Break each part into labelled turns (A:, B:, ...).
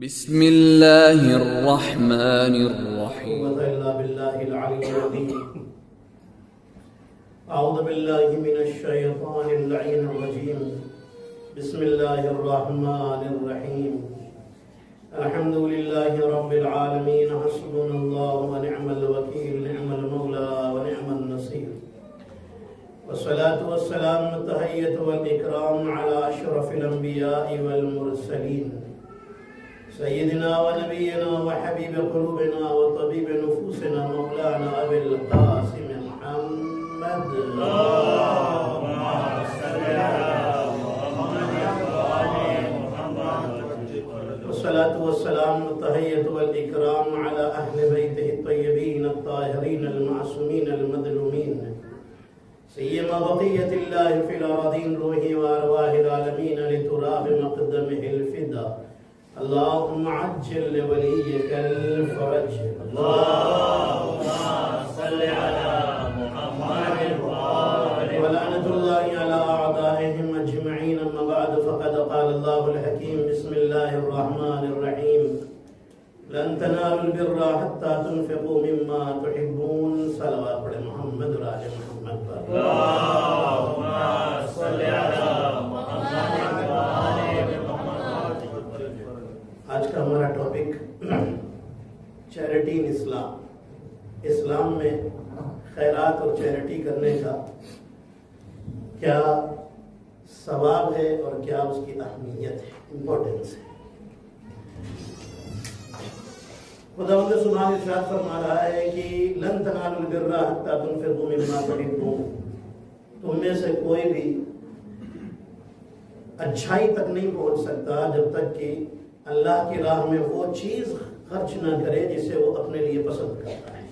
A: بسم اللہ الرحمن الرحیم
B: اعوذ باللہ من الشیطان اللعین الرجیم بسم اللہ الرحمن الرحیم الحمد للہ رب العالمین حسبنا اللہ ونعم الوکیل نعم المولا ونعم النصیر والصلاة والسلام التحیۃ والاکرام علی اشرف الانبیاء والمرسلین سيدنا ونبينا وحبيب قلوبنا وطبيب نفوسنا مولانا أبي القاسم محمد اللهم صل على محمد والصلاة والسلام والتحية والإكرام على أهل بيته الطيبين الطاهرين المعصومين المظلومين سيما بقية الله في الأراضين روحه وأرواح العالمين لتراب مقدمه الفدا اللهم عجل لوليك الفرج اللهم صل على محمد ولعنة الله على أعدائهم أجمعين أما بعد فقد قال الله الحكيم بسم الله الرحمن الرحيم لن تنالوا البر حتى تنفقوا مما تحبون صلوات على محمد وعلى محمد اللهم صل على محمد آج کا ہمارا ٹاپک چیریٹی ان اسلام، اسلام میں خیرات اور چیریٹی کرنے کا کیا ثواب ہے اور کیا اس کی اہمیت ہے، امپورٹنس ہے۔ خداوند سبحانہ ارشاد فرما رہا ہے کہ لن تنالوا البر حتى تنفقوا مما تحبون، تم میں سے کوئی بھی اچھائی تک نہیں پہنچ سکتا جب تک کہ اللہ کی راہ میں وہ چیز خرچ نہ کرے جسے وہ اپنے لیے پسند کرتا ہے۔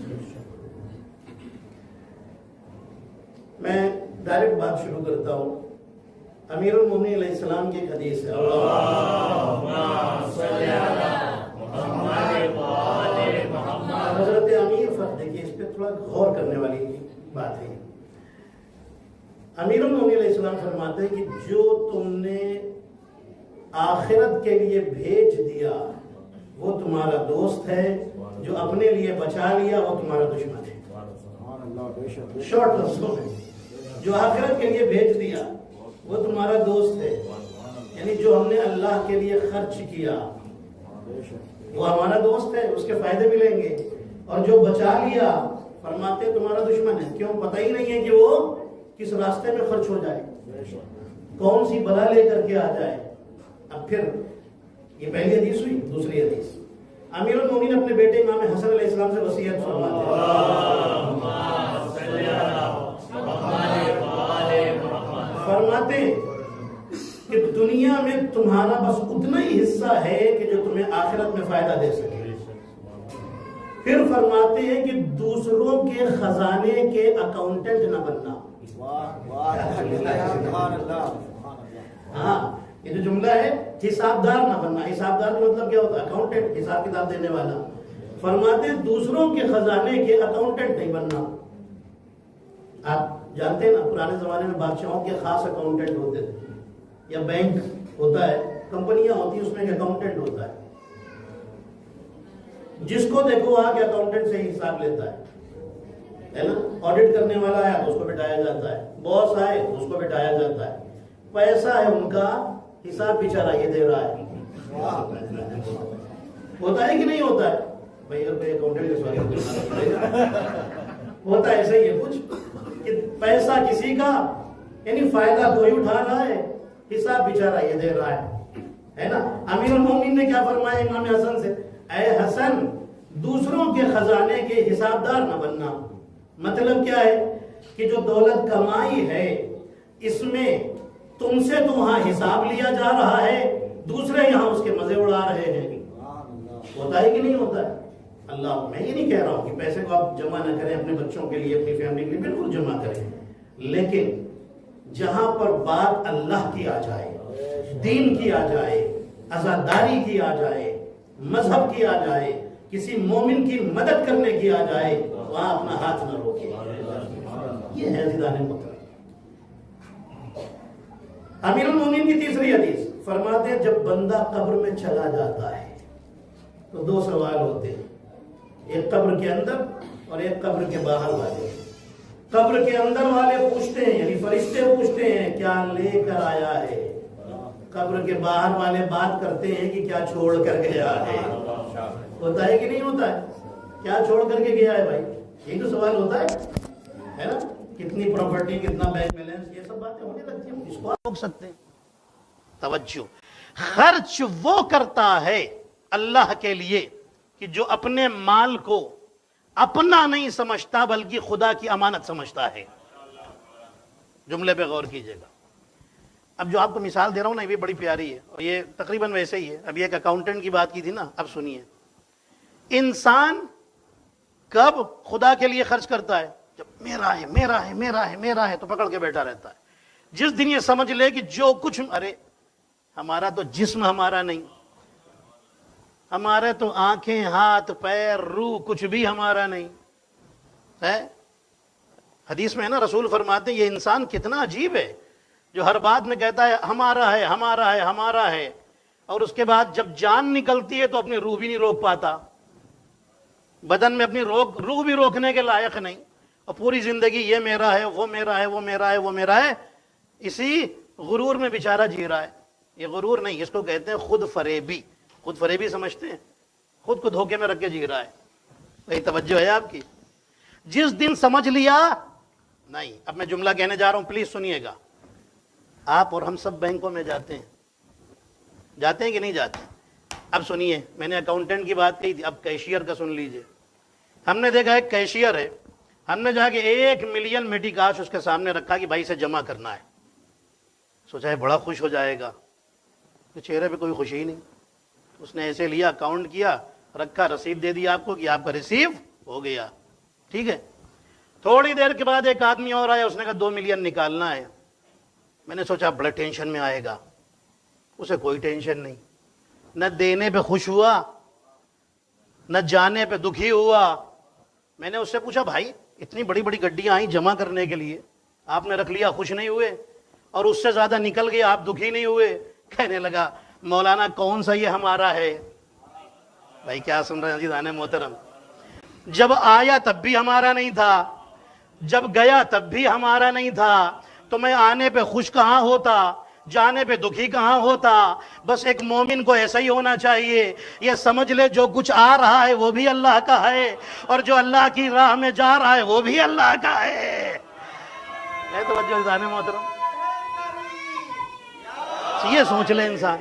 B: میں ڈائریکٹ بات شروع کرتا ہوں۔ امیر المومنین علیہ السلام کی ایک حدیث ہے، حضرت امیر فرق دیکھیے، اس پہ تھوڑا غور کرنے والی بات ہے۔ امیر المومنین علیہ السلام فرماتے ہیں کہ جو تم نے آخرت کے لیے بھیج دیا وہ تمہارا دوست ہے، جو اپنے لیے بچا لیا وہ تمہارا دشمن ہے۔ شارٹ لفظوں میں جو آخرت کے لیے بھیج دیا وہ تمہارا دوست ہے، یعنی جو ہم نے اللہ کے لیے خرچ کیا وہ ہمارا دوست ہے، اس کے فائدے ملیں گے، اور جو بچا لیا فرماتے تمہارا دشمن ہے۔ کیوں؟ پتہ ہی نہیں ہے کہ وہ کس راستے میں خرچ ہو جائے، کون سی بلا لے کر کے آ جائے۔ اب پھر یہ پہلی حدیث ہوئی، دوسری حدیث امیر المومنین اپنے بیٹے امام حسن علیہ السلام سے وصیت فرماتے ہیں کہ دنیا میں تمہارا بس اتنا ہی حصہ ہے کہ جو تمہیں آخرت میں فائدہ دے سکے۔ پھر فرماتے ہیں کہ دوسروں کے خزانے کے اکاؤنٹنٹ نہ بننا۔ ہاں، یہ جو جملہ ہے حساب دار نہ بننا۔ حساب دار کا مطلب کیا ہوتا ہے؟ اکاؤنٹنٹ، حساب کتاب دینے والا۔ فرماتے ہیں دوسروں کے خزانے کے اکاؤنٹنٹ نہیں بننا۔ آپ جانتے ہیں نا، پرانے زمانے میں بادشاہوں کے خاص اکاؤنٹنٹ ہوتے تھے، یا بینک ہوتا ہے، کمپنیاں ہوتی ہیں، اس میں ایک اکاؤنٹنٹ ہوتا ہے، جس کو دیکھو آ کے اکاؤنٹنٹ سے حساب لیتا ہے نا۔ آڈٹ کرنے والا آیا تو اس کو بٹھایا جاتا ہے، باس آئے تو اس کو بٹھایا جاتا ہے، پیسہ ہے ان کا، حساب بیچارہ یہ دے رہا ہے۔ ہوتا ہے کہ نہیں ہوتا ہے؟ بھائی اکاؤنٹنٹ کے سوال ہوتا ہے، ایسا ہی ہے کچھ کہ پیسہ کسی کا، یعنی فائدہ کوئی اٹھا رہا ہے، حساب بیچارہ یہ دے رہا ہے نا۔ امیر المومنین نے کیا فرمایا امام حسن سے؟ اے حسن، دوسروں کے خزانے کے حساب دار نہ بننا۔ مطلب کیا ہے کہ جو دولت کمائی ہے اس میں تم سے تو وہاں حساب لیا جا رہا ہے، دوسرے یہاں اس کے مزے اڑا رہے ہیں۔ ہوتا ہے کہ نہیں ہوتا ہے؟ اللہ، میں یہ نہیں کہہ رہا ہوں کہ پیسے کو آپ جمع نہ کریں اپنے بچوں کے لیے، اپنی فیملی کے لیے، بالکل جمع کریں، لیکن جہاں پر بات اللہ کی آ جائے، دین کی آ جائے، عزاداری کی آ جائے، مذہب کی آ جائے، کسی مومن کی مدد کرنے کی آ جائے، وہاں اپنا ہاتھ نہ روکے۔ یہ ہے زیدان مطلب۔ امیر المومنین کی تیسری حدیث فرماتے ہیں جب بندہ قبر میں چلا جاتا ہے تو دو سوال ہوتے ہیں، ایک قبر کے اندر اور ایک قبر کے باہر والے۔ قبر کے اندر والے پوچھتے ہیں، یعنی فرشتے پوچھتے ہیں کیا لے کر آیا ہے، قبر کے باہر والے بات کرتے ہیں کہ کیا چھوڑ کر گیا ہے۔ ہوتا ہے کہ نہیں ہوتا ہے؟ کیا چھوڑ کر کے گیا ہے بھائی، یہی تو سوال ہوتا ہے نا؟ کتنی پراپرٹی، کتنا بینک بیلنس، یہ سب باتیں ہونے لگتی ہیں، اس کو آپ روک سکتے ہیں۔ توجہ، خرچ وہ کرتا ہے اللہ کے لیے کہ جو اپنے مال کو اپنا نہیں سمجھتا بلکہ خدا کی امانت سمجھتا ہے۔ جملے پہ غور کیجئے گا۔ اب جو آپ کو مثال دے رہا ہوں نا، یہ بھی بڑی پیاری ہے اور یہ تقریباً ویسے ہی ہے۔ اب یہ ایک اکاؤنٹنٹ کی بات کی تھی نا، اب سنیے، انسان کب خدا کے لیے خرچ کرتا ہے؟ جب میرا ہے میرا ہے میرا ہے میرا ہے تو پکڑ کے بیٹھا رہتا ہے۔ جس دن یہ سمجھ لے کہ جو کچھ، ارے ہمارا تو جسم ہمارا نہیں، ہمارے تو آنکھیں، ہاتھ، پیر، روح کچھ بھی ہمارا نہیں ہے۔ حدیث میں ہے نا، رسول فرماتے ہیں یہ انسان کتنا عجیب ہے جو ہر بات میں کہتا ہے ہمارا ہے ہمارا ہے ہمارا ہے، اور اس کے بعد جب جان نکلتی ہے تو اپنی روح بھی نہیں روک پاتا، بدن میں اپنی روح بھی روکنے کے لائق نہیں، اور پوری زندگی یہ میرا ہے وہ میرا ہے وہ میرا ہے وہ میرا ہے، اسی غرور میں بیچارہ جی رہا ہے۔ یہ غرور نہیں، اس کو کہتے ہیں خود فریبی۔ خود فریبی سمجھتے ہیں؟ خود کو دھوکے میں رکھ کے جی رہا ہے۔ وہی توجہ ہے آپ کی؟ جس دن سمجھ لیا، نہیں، اب میں جملہ کہنے جا رہا ہوں، پلیز سنیے گا۔ آپ اور ہم سب بینکوں میں جاتے ہیں کہ نہیں جاتے؟ اب سنیے، میں نے اکاؤنٹنٹ کی بات کہی تھی، اب کیشیئر کا سن لیجئے۔ ہم نے دیکھا ایک کیشیئر ہے، ہم نے جا کے 1 ملین میٹی کاش اس کے سامنے رکھا کہ بھائی سے جمع کرنا ہے۔ سوچا ہے بڑا خوش ہو جائے گا، چہرے پہ کوئی خوشی ہی نہیں۔ اس نے ایسے لیا، کاؤنٹ کیا، رکھا، رسید دے دی آپ کو کہ آپ کا ریسیو ہو گیا، ٹھیک ہے۔ تھوڑی دیر کے بعد ایک آدمی اور آیا، اس نے کہا 2 ملین نکالنا ہے۔ میں نے سوچا بڑے ٹینشن میں آئے گا، اسے کوئی ٹینشن نہیں، نہ دینے پہ خوش ہوا نہ جانے پہ دکھی ہوا۔ میں نے اس سے پوچھا بھائی اتنی بڑی بڑی گڈیاں آئیں جمع کرنے کے لیے، آپ نے رکھ لیا، خوش نہیں ہوئے، اور اس سے زیادہ نکل گیا، آپ دکھی نہیں ہوئے؟ کہنے لگا مولانا کون سا یہ ہمارا ہے؟ بھائی کیا سن رہے ہیں عزیزان محترم؟ جب آیا تب بھی ہمارا نہیں تھا، جب گیا تب بھی ہمارا نہیں تھا، تو میں آنے پہ خوش کہاں ہوتا، جانے پہ دکھی کہاں ہوتا؟ بس ایک مومن کو ایسا ہی ہونا چاہیے، یہ سمجھ لے جو کچھ آ رہا ہے وہ بھی اللہ کا ہے، اور جو اللہ کی راہ میں جا رہا ہے وہ بھی اللہ کا ہے۔ اے توجہ عزیزان محترم، یہ سوچ لے انسان،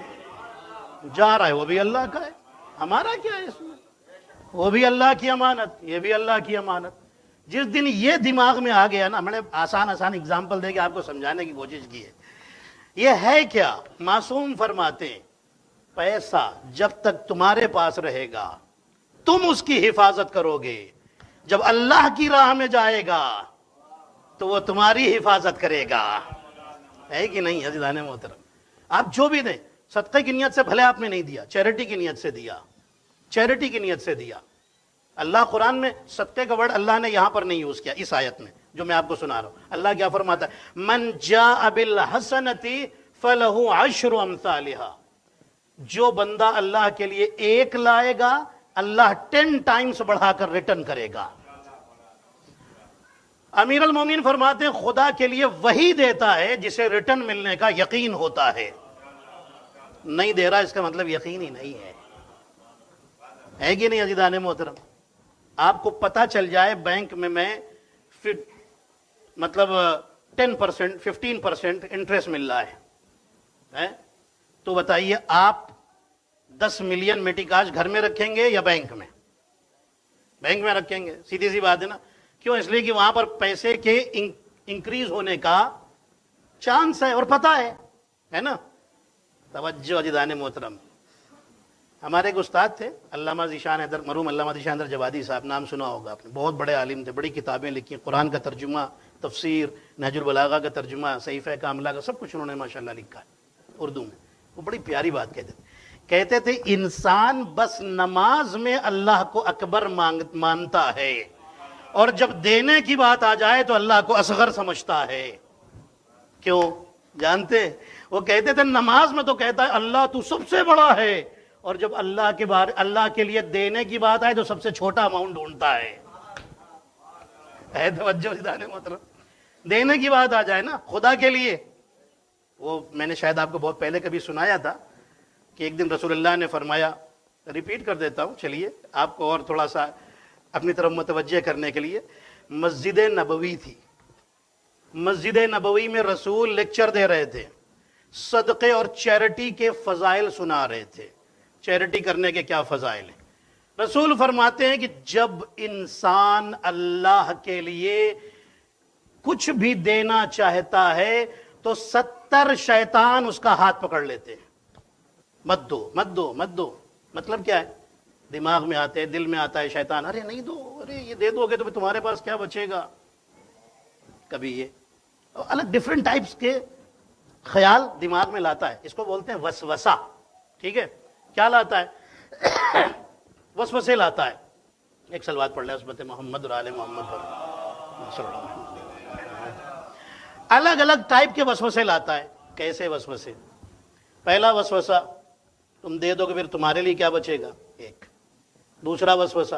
B: جا رہا ہے وہ بھی اللہ کا ہے، ہمارا کیا ہے اس میں؟ وہ بھی اللہ کی امانت، یہ بھی اللہ کی امانت۔ جس دن یہ دماغ میں آ گیا نا، میں نے آسان اگزامپل دے کے آپ کو سمجھانے کی کوشش کی ہے۔ یہ ہے کیا؟ معصوم فرماتے ہیں پیسہ جب تک تمہارے پاس رہے گا تم اس کی حفاظت کرو گے، جب اللہ کی راہ میں جائے گا تو وہ تمہاری حفاظت کرے گا، ہے کہ نہیں عزیزان محترم؟ آپ جو بھی دیں، صدقے کی نیت سے بھلے آپ نے نہیں دیا، چیریٹی کی نیت سے دیا، چیریٹی کی نیت سے دیا۔ اللہ قرآن میں صدقے کا ورڈ اللہ نے یہاں پر نہیں یوز کیا، اس آیت میں جو میں آپ کو سنا رہا ہوں۔ اللہ کیا فرماتا ہے؟ من جاء بالحسنۃ فلہ عشر امثالھا، جو بندہ اللہ کے لیے 1 لائے گا اللہ 10 ٹائمز بڑھا کر ریٹرن کرے گا۔ امیر المومنین فرماتے ہیں خدا کے لیے وہی دیتا ہے جسے ریٹرن ملنے کا یقین ہوتا ہے، نہیں دے رہا اس کا مطلب یقین ہی نہیں ہے کہ نہیں عزیزان محترم؟ آپ کو پتا چل جائے بینک میں مطلب 10% 15% انٹریسٹ مل رہا ہے، تو بتائیے آپ 10 ملین میٹی کاش گھر میں رکھیں گے یا بینک میں؟ بینک میں رکھیں گے، سیدھی سی بات ہے نا۔ کیوں؟ اس لیے کہ وہاں پر پیسے کے انکریز ہونے کا چانس ہے اور پتہ ہے نا۔ توجہ عزیزان محترم، ہمارے ایک استاد تھے علامہ ذیشان حیدر، مرحوم علامہ ذیشان حیدر جوادی صاحب، نام سنا ہوگا آپ نے، بہت بڑے عالم تھے، بڑی کتابیں لکھی، قرآن کا ترجمہ، تفسیر، نہج البلاغہ کا ترجمہ، صحیفہ کاملہ کا، سب کچھ انہوں نے ماشاءاللہ لکھا ہے اردو میں۔ وہ بڑی پیاری بات کہتے تھے انسان بس نماز میں اللہ کو اکبر مانتا ہے، اور جب دینے کی بات آ جائے تو اللہ کو اصغر سمجھتا ہے۔ کیوں جانتے؟ وہ کہتے تھے نماز میں تو کہتا ہے اللہ تو سب سے بڑا ہے، اور جب اللہ کے لیے دینے کی بات آئے تو سب سے چھوٹا اماؤنٹ ڈھونڈتا ہے توجہ سدھانے محترم، دینے کی بات آ جائے نا خدا کے لیے. وہ میں نے شاید آپ کو بہت پہلے کبھی سنایا تھا کہ ایک دن رسول اللہ نے فرمایا، ریپیٹ کر دیتا ہوں چلیے آپ کو اور تھوڑا سا اپنی طرف متوجہ کرنے کے لیے. مسجد نبوی تھی، مسجد نبوی میں رسول لیکچر دے رہے تھے، صدقے اور چیریٹی کے فضائل سنا رہے تھے، چیریٹی کرنے کے کیا فضائل ہیں. رسول فرماتے ہیں کہ جب انسان اللہ کے لیے کچھ بھی دینا چاہتا ہے تو 70 شیطان اس کا ہاتھ پکڑ لیتے ہیں. مت دو مت دو مت دو، مطلب کیا ہے؟ دماغ میں آتے، دل میں آتا ہے شیطان، ارے نہیں دو، ارے یہ دے دو گے تو تمہارے پاس کیا بچے گا. کبھی یہ الگ ڈیفرنٹ ٹائپس کے خیال دماغ میں لاتا ہے، اس کو بولتے ہیں وسوسہ. ٹھیک ہے، کیا لاتا ہے؟ وسوسے لاتا ہے. ایک صلوات پڑھ لیں عصمت محمد اور آل محمد پر. الگ الگ ٹائپ کے وسوسے لاتا ہے. کیسے وسوسے؟ پہلا وسوسہ، تم دے دو گے پھر تمہارے لیے کیا بچے گا، ایک. دوسرا وسوسہ،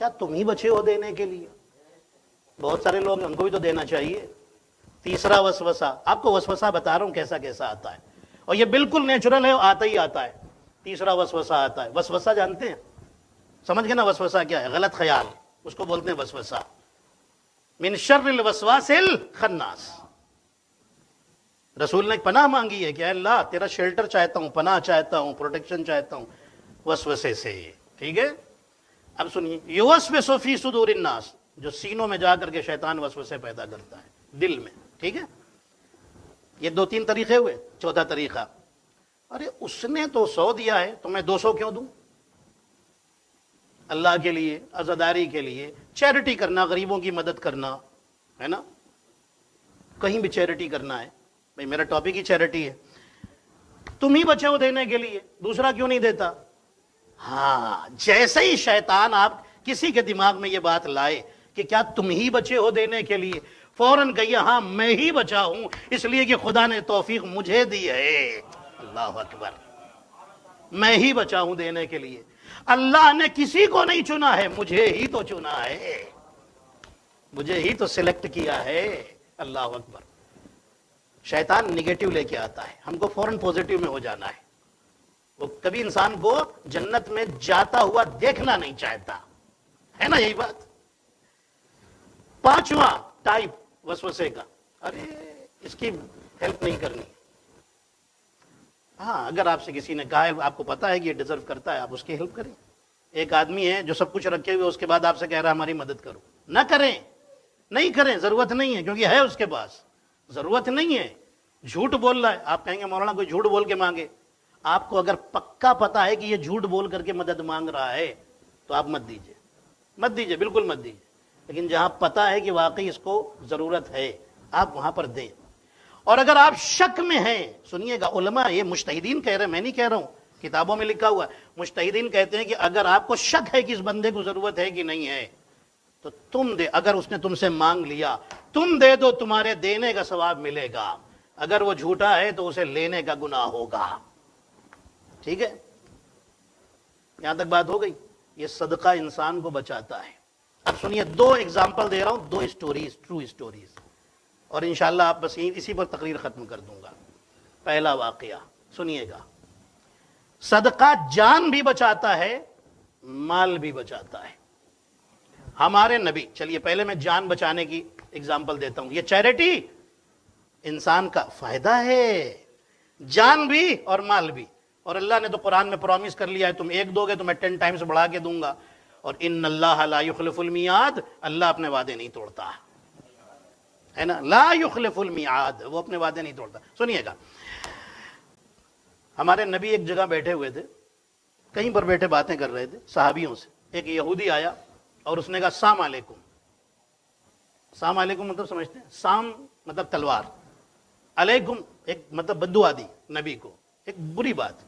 B: کیا تم ہی بچے ہو دینے کے لیے، بہت سارے لوگ ہیں ان کو بھی تو دینا چاہیے. تیسرا وسوسہ، آپ کو وسوسہ بتا رہا ہوں کیسا کیسا آتا ہے، اور یہ بالکل نیچرل ہے، آتا ہی آتا ہے. تیسرا وسوسہ آتا ہے، وسوسہ جانتے ہیں، سمجھ گئے نا وسوسہ کیا ہے؟ غلط خیال، اس کو بولتے ہیں وسوسہ. من شر الوسواس الخناس. رسول نے پناہ مانگی ہے کہ اے اللہ تیرا شیلٹر چاہتا ہوں، پناہ چاہتا ہوں، پروٹیکشن چاہتا ہوں وسوسے سے. ٹھیک ہے، اب سنیے، یوسوس فی صدور الناس، جو سینوں میں جا کر کے شیطان وسوسے پیدا کرتا ہے دل میں. ٹھیک ہے، یہ 2-3 طریقے ہوئے. چوتھا طریقہ، ارے اس نے تو 100 دیا ہے تو میں 200 کیوں دوں؟ اللہ کے لیے، عزاداری کے لیے، چیریٹی کرنا، غریبوں کی مدد کرنا ہے نا، کہیں بھی چیریٹی کرنا ہے. بھئی میرا ٹاپک ہی چیریٹی ہے، تم ہی بچے ہو دینے کے لیے، دوسرا کیوں نہیں دیتا؟ ہاں، جیسے ہی شیطان آپ کسی کے دماغ میں یہ بات لائے کہ کیا تم ہی بچے ہو دینے کے لیے، فوراً کہیے ہاں میں ہی بچا ہوں، اس لیے کہ خدا نے توفیق مجھے دی ہے. اللہ اکبر، میں ہی بچا ہوں دینے کے لیے. اللہ نے کسی کو نہیں چنا ہے، مجھے ہی تو چنا ہے، مجھے ہی تو سلیکٹ کیا ہے. اللہ اکبر. شیطان نگیٹو لے کے آتا ہے، ہم کو فوراً پوزیٹو میں ہو جانا ہے. وہ کبھی انسان کو جنت میں جاتا ہوا دیکھنا نہیں چاہتا ہے نا، یہی بات. 5واں ٹائپ وسوسے کا، ارے اس کی ہیلپ نہیں کرنی. ہاں، اگر آپ سے کسی نے کہا ہے، آپ کو پتا ہے کہ یہ ڈیزرو کرتا ہے، آپ اس کی ہیلپ کریں. ایک آدمی ہے جو سب کچھ رکھے ہوئے، اس کے بعد آپ سے کہہ رہا ہے ہماری مدد کرو. نہ کریں، نہیں کریں، ضرورت نہیں ہے، کیونکہ ہے اس کے پاس، ضرورت نہیں ہے. جھوٹ بول رہا ہے، آپ کہیں گے مولانا کوئی جھوٹ بول کے مانگے. آپ کو اگر پکا پتا ہے کہ یہ جھوٹ بول کر کے مدد مانگ رہا ہے تو آپ مت دیجئے، مت دیجئے، بالکل مت دیجئے. لیکن جہاں پتا ہے کہ واقعی اس کو ضرورت ہے، آپ وہاں پر دیں. اور اگر آپ شک میں ہیں، سنیے گا، علماء، یہ مجتہدین کہہ رہے ہیں، میں نہیں کہہ رہا ہوں، کتابوں میں لکھا ہوا ہے. مجتہدین کہتے ہیں کہ اگر آپ کو شک ہے کہ اس بندے کو ضرورت ہے کہ نہیں ہے تو تم دے. اگر اس نے تم سے مانگ لیا، تم دے دو، تمہارے دینے کا ثواب ملے گا. اگر وہ جھوٹا ہے تو اسے لینے کا گناہ ہوگا. ٹھیک ہے، یہاں تک بات ہو گئی. یہ صدقہ انسان کو بچاتا ہے. اب سنیے، 2 ایگزامپل دے رہا ہوں، 2 اسٹوریز، ٹرو اسٹوریز، اور انشاءاللہ آپ بس اسی پر تقریر ختم کر دوں گا. پہلا واقعہ سنیے گا. صدقہ جان بھی بچاتا ہے، مال بھی بچاتا ہے. ہمارے نبی، چلیے پہلے میں جان بچانے کی ایگزامپل دیتا ہوں. یہ چیریٹی انسان کا فائدہ ہے، جان بھی اور مال بھی. اور اللہ نے تو قرآن میں پرومس کر لیا ہے، تم 1 دو گے تو میں 10 ٹائمز بڑھا کے دوں گا. اور ان اللہ لا یخلف المیعاد، اللہ اپنے وعدے نہیں توڑتا ہے نا. لا یخلف المیعاد، وہ اپنے وعدے نہیں توڑتا. سنیے گا، ہمارے نبی ایک جگہ بیٹھے ہوئے تھے، کہیں پر بیٹھے باتیں کر رہے تھے صحابیوں سے. ایک یہودی آیا اور اس نے کہا السلام علیکم. السلام علیکم مطلب سمجھتے ہیں؟ سام مطلب تلوار، علیکم ایک مطلب بددعا دی نبی کو، ایک بری بات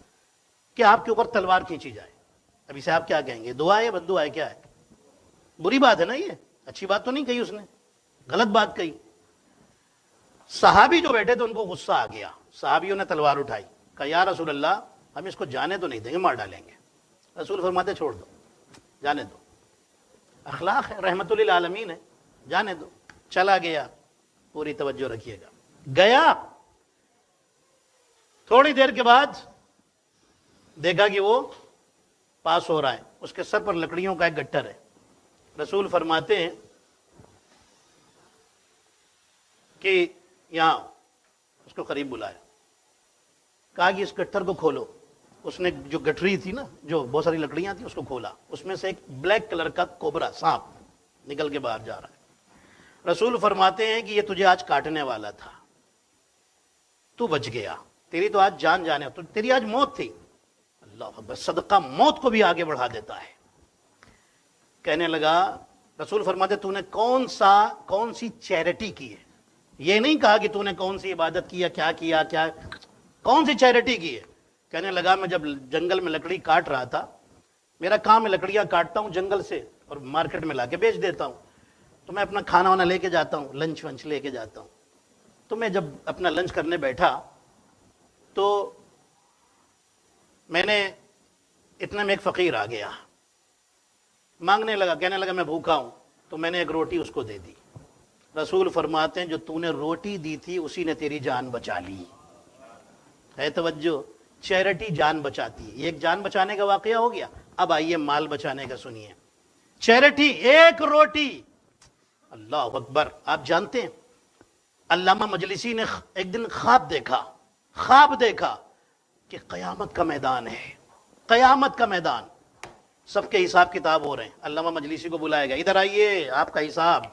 B: کہ آپ کے اوپر تلوار کھینچی جائے. اب اسے آپ کیا کہیں گے؟ دعا ہے، بددعا ہے، کیا ہے؟ بری بات ہے نا. یہ اچھی بات تو نہیں کہی اس نے، غلط بات کہی. صحابی جو بیٹھے تھے ان کو غصہ آ گیا. صحابیوں نے تلوار اٹھائی، کہا یا رسول اللہ ہم اس کو جانے تو نہیں دیں گے، مار ڈالیں گے۔ رسول فرماتے چھوڑ دو، جانے دو، اخلاق ہے، رحمت للعالمین ہے، جانے دو۔ چلا گیا، پوری توجہ رکھیے گا، گیا تھوڑی دیر کے بعد دیکھا کہ وہ پاس ہو رہا ہے، اس کے سر پر لکڑیوں کا ایک گٹھر ہے۔ رسول فرماتے ہیں کہ یہاں اس کو قریب بلایا، کہا کہ اس گٹھر کو کھولو۔ اس نے جو گٹھری تھی نا، جو بہت ساری لکڑیاں تھیں، اس کو کھولا، اس میں سے ایک بلیک کلر کا کوبرا سانپ نکل کے باہر جا رہا ہے۔ رسول فرماتے ہیں کہ یہ تجھے آج کاٹنے والا تھا، تو بچ گیا، تیری تو آج جان جانے، تو تیری آج موت تھی۔ اللہ اکبر، صدقہ موت کو بھی آگے بڑھا دیتا ہے۔ کہنے لگا، رسول فرماتے تو نے کون سی چیریٹی کی ہے؟ یہ نہیں کہا کہ تو نے کون سی عبادت کی ہے، کیا کون سی چیریٹی کی ہے؟ کہنے لگا، میں جب جنگل میں لکڑی کاٹ رہا تھا، میرا کام ہے لکڑیاں کاٹتا ہوں جنگل سے اور مارکیٹ میں لا کے بیچ دیتا ہوں، تو میں اپنا کھانا وانا لے کے جاتا ہوں، لنچ ونچ لے کے جاتا ہوں۔ تو میں جب اپنا لنچ کرنے بیٹھا تو میں نے اتنے میں ایک فقیر آ گیا، مانگنے لگا، کہنے لگا میں بھوکا ہوں، تو میں نے ایک روٹی اس کو دے دی۔ رسول فرماتے ہیں جو تو نے روٹی دی تھی اسی نے تیری جان بچا لی۔ ہے توجہ، چیریٹی جان بچاتی ہے۔ یہ ایک جان بچانے کا واقعہ ہو گیا، اب آئیے مال بچانے کا سنیے۔ چیریٹی، ایک روٹی، اللہ اکبر۔ آپ جانتے ہیں علامہ مجلسی نے ایک دن خواب دیکھا کہ قیامت کا میدان ہے، قیامت کا میدان، سب کے حساب کتاب ہو رہے ہیں۔ علامہ مجلسی کو بلائے گا، ادھر آئیے، آپ کا حساب۔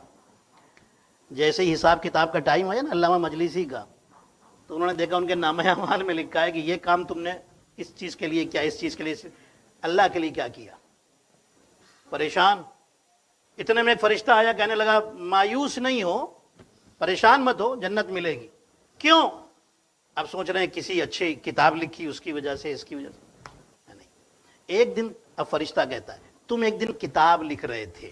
B: جیسے ہی حساب کتاب کا ٹائم آیا نا علامہ مجلسی کا، تو انہوں نے دیکھا ان کے نامہ اعمال میں لکھا ہے کہ یہ کام تم نے اس چیز کے لیے کیا، اس چیز کے لیے، اللہ کے لیے کیا کیا۔ پریشان۔ اتنے میں ایک فرشتہ آیا، کہنے لگا مایوس نہیں ہو، پریشان مت ہو، جنت ملے گی۔ کیوں؟ اب سوچ رہے ہیں کسی اچھی کتاب لکھی اس کی وجہ سے، اس کی وجہ سے نہیں۔ ایک دن اب فرشتہ کہتا ہے تم ایک دن کتاب لکھ رہے تھے،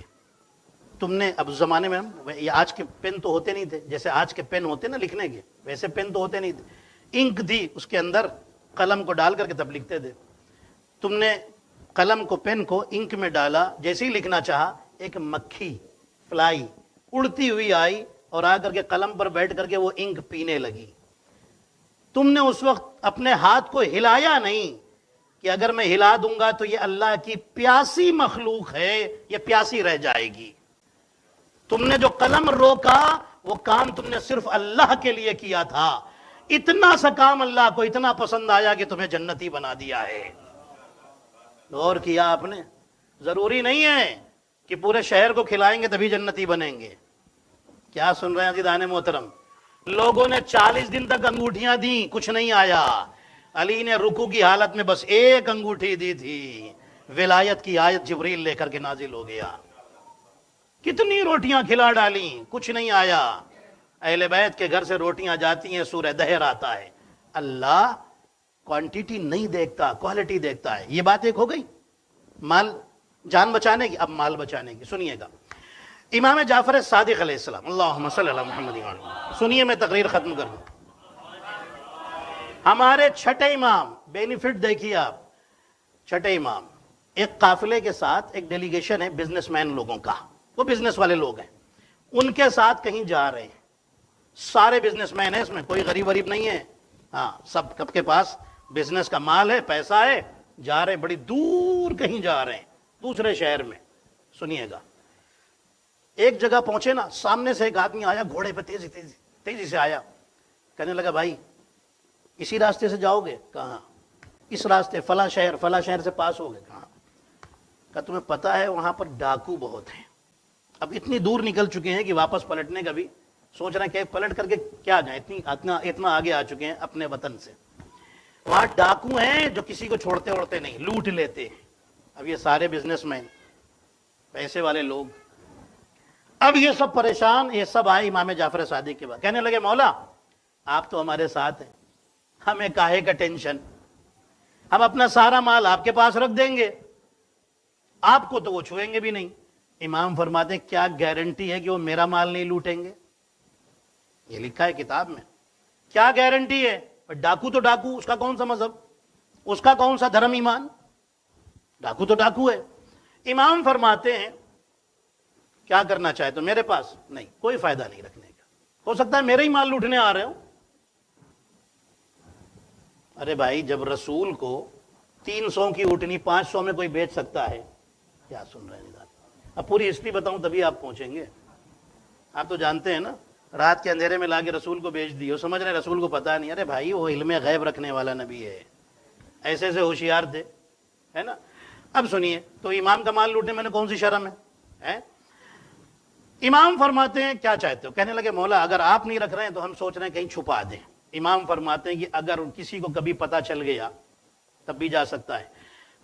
B: تم نے، اب زمانے میں یہ آج کے پین تو ہوتے نہیں تھے، جیسے آج کے پین ہوتے نا لکھنے کے، ویسے پین تو ہوتے نہیں تھے، انک تھی اس کے اندر، قلم کو ڈال کر کے تب لکھتے تھے۔ تم نے قلم کو، پین کو انک میں ڈالا، جیسے ہی لکھنا چاہا ایک مکھی، فلائی اڑتی ہوئی آئی اور آ کر کے قلم پر بیٹھ کر کے وہ انک پینے لگی۔ تم نے اس وقت اپنے ہاتھ کو ہلایا نہیں کہ اگر میں ہلا دوں گا تو یہ اللہ کی پیاسی مخلوق ہے، یہ پیاسی رہ جائے گی۔ تم نے جو قلم روکا وہ کام تم نے صرف اللہ کے لیے کیا تھا، اتنا سا کام اللہ کو اتنا پسند آیا کہ تمہیں جنتی بنا دیا ہے۔ غور کیا آپ نے؟ ضروری نہیں ہے کہ پورے شہر کو کھلائیں گے تبھی جنتی بنیں گے۔ کیا سن رہے ہیں عزیزان محترم؟ لوگوں نے 40 دن تک انگوٹھیاں دیں، کچھ نہیں آیا۔ علی نے رکوع کی حالت میں بس ایک انگوٹھی دی تھی، ولایت کی آیت جبریل لے کر کے نازل ہو گیا۔ کتنی روٹیاں کھلا ڈالیں، کچھ نہیں آیا۔ اہل بیت کے گھر سے روٹیاں جاتی ہیں، سورہ دہر آتا ہے۔ اللہ کوانٹیٹی نہیں دیکھتا، کوالٹی دیکھتا ہے۔ یہ بات ایک ہو گئی مال جان بچانے کی، اب مال بچانے کی سنیے گا۔ امام جعفر صادق علیہ السلام، اللہم صلی اللہ محمد وعلی محمد۔ سنیے، میں تقریر ختم کر دوں۔ ہمارے چھٹے امام، بینیفٹ دیکھیے آپ، چھٹے امام ایک قافلے کے ساتھ، ایک ڈیلیگیشن ہے بزنس مین لوگوں کا، وہ بزنس والے لوگ ہیں، ان کے ساتھ کہیں جا رہے ہیں۔ سارے بزنس مین ہیں، اس میں کوئی غریب غریب نہیں ہے، ہاں سب کے پاس بزنس کا مال ہے، پیسہ ہے، جا رہے ہیں، بڑی دور کہیں جا رہے ہیں، دوسرے شہر میں۔ سنیے گا، ایک جگہ پہنچے نا، سامنے سے ایک آدمی آیا گھوڑے پہ، تیزی سے آیا، کہنے لگا بھائی اسی راستے سے جاؤ گے؟ کہاں؟ اس راستے، فلاں شہر سے پاس ہو گئے۔ کہاں؟ کہا تمہیں پتا ہے وہاں پر ڈاکو بہت ہیں، اب اتنی دور نکل چکے ہیں کہ واپس پلٹنے کا بھی سوچ رہے ہیں کہ پلٹ کر کے کیا جائیں، اتنا آگے آ چکے ہیں اپنے وطن سے۔ وہاں ڈاکو ہیں جو کسی کو چھوڑتے اوڑتے نہیں، لوٹ لیتے ہیں۔ اب یہ سارے بزنس مین، پیسے والے لوگ، اب یہ سب پریشان، یہ سب آئے امام جعفر صادق کے بعد، کہنے لگے مولا آپ تو ہمارے ساتھ ہیں، ہمیں کاہے کا ٹینشن، ہم اپنا سارا مال آپ کے پاس رکھ دیں گے، آپ کو تو وہ چھوئیں گے بھی نہیں۔ امام فرماتے ہیں کیا گارنٹی ہے کہ وہ میرا مال نہیں لوٹیں گے؟ یہ لکھا ہے کتاب میں، کیا گارنٹی ہے؟ ڈاکو تو ڈاکو، اس کا کون سا مذہب؟ اس کا کون سا دھرم ایمان؟ ڈاکو تو ڈاکو ہے۔ امام فرماتے ہیں کیا کرنا چاہے تو میرے پاس نہیں، کوئی فائدہ نہیں رکھنے کا، ہو سکتا ہے میرے ہی مال لوٹنے آ رہے ہو۔ ارے بھائی جب رسول کو 300 کی اٹھنی 500 میں کوئی بیچ سکتا ہے، کیا سن رہے ہیں؟ اب پوری ہسٹری بتاؤں تبھی آپ پہنچیں گے۔ آپ تو جانتے ہیں نا، رات کے اندھیرے میں لا کے رسول کو بیچ دی، سمجھ رہے رسول کو پتا نہیں۔ ارے بھائی وہ علم غیب رکھنے والا نبی ہے، ایسے ایسے ہوشیار تھے، ہے نا۔ اب سنیے، تو امام کا مال لوٹنے میں نے کون سی شرم ہے؟ امام فرماتے ہیں کیا چاہتے ہو؟ کہنے لگے مولا اگر آپ نہیں رکھ رہے ہیں تو ہم سوچ رہے ہیں کہیں چھپا دیں۔ امام فرماتے ہیں کہ اگر کسی کو کبھی پتا چل گیا تب بھی جا سکتا ہے،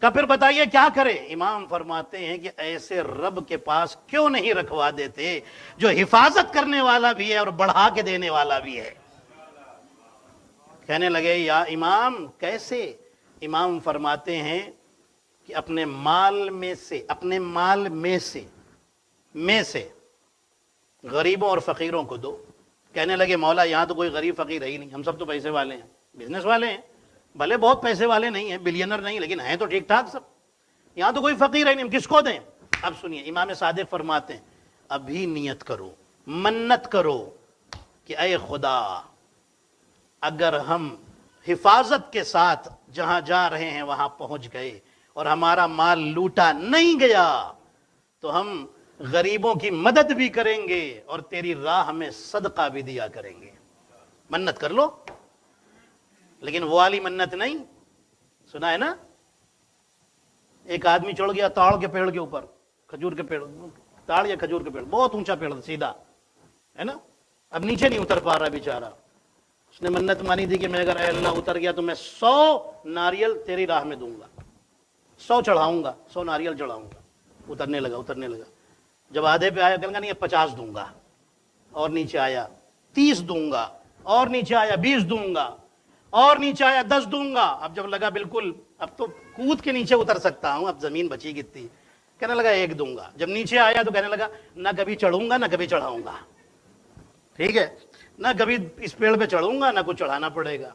B: کہ پھر بتائیے کیا کرے؟ امام فرماتے ہیں کہ ایسے رب کے پاس کیوں نہیں رکھوا دیتے جو حفاظت کرنے والا بھی ہے اور بڑھا کے دینے والا بھی ہے۔ کہنے لگے یا امام کیسے؟ امام فرماتے ہیں کہ اپنے مال میں سے غریبوں اور فقیروں کو دو۔ کہنے لگے مولا یہاں تو کوئی غریب فقیر ہے ہی نہیں، ہم سب تو پیسے والے ہیں، بزنس والے ہیں، بھلے بہت پیسے والے نہیں ہیں، بلینر نہیں، لیکن ہیں تو ٹھیک ٹھاک سب، یہاں تو کوئی فقیر ہے نہیں، ہم کس کو دیں؟ اب سنیے، امام صادق فرماتے ہیں ابھی نیت کرو، منت کرو کہ اے خدا اگر ہم حفاظت کے ساتھ جہاں جا رہے ہیں وہاں پہنچ گئے اور ہمارا مال لوٹا نہیں گیا تو ہم غریبوں کی مدد بھی کریں گے اور تیری راہ میں صدقہ بھی دیا کریں گے۔ منت کر لو، لیکن وہ والی منت نہیں، سنا ہے نا، ایک آدمی چڑھ گیا تاڑ کے پیڑ کے اوپر، کھجور کے پیڑ، تاڑ یا کھجور کے پیڑ، بہت اونچا پیڑ سیدھا ہے نا، اب نیچے نہیں اتر پا رہا بیچارہ۔ اس نے منت مانی تھی کہ میں اگر اے اللہ اتر گیا تو میں 100 ناریل تیری راہ میں دوں گا، 100 چڑھاؤں گا، 100 ناریل چڑھاؤں گا۔ اترنے لگا، جب آدھے پہ آیا کہنے لگا نہیں 50 دوں گا، اور نیچے آیا 30 دوں گا، اور نیچے آیا 20 دوں گا، اور نیچے آیا 10 دوں گا۔ اب جب لگا بالکل اب تو کود کے نیچے اتر سکتا ہوں، اب زمین بچی کتنی، کہنے لگا 1 دوں گا۔ جب نیچے آیا تو کہنے لگا نہ کبھی چڑھوں گا نہ کبھی چڑھاؤں گا، ٹھیک ہے، نہ کبھی اس پیڑ پہ چڑھوں گا نہ کچھ چڑھانا پڑے گا۔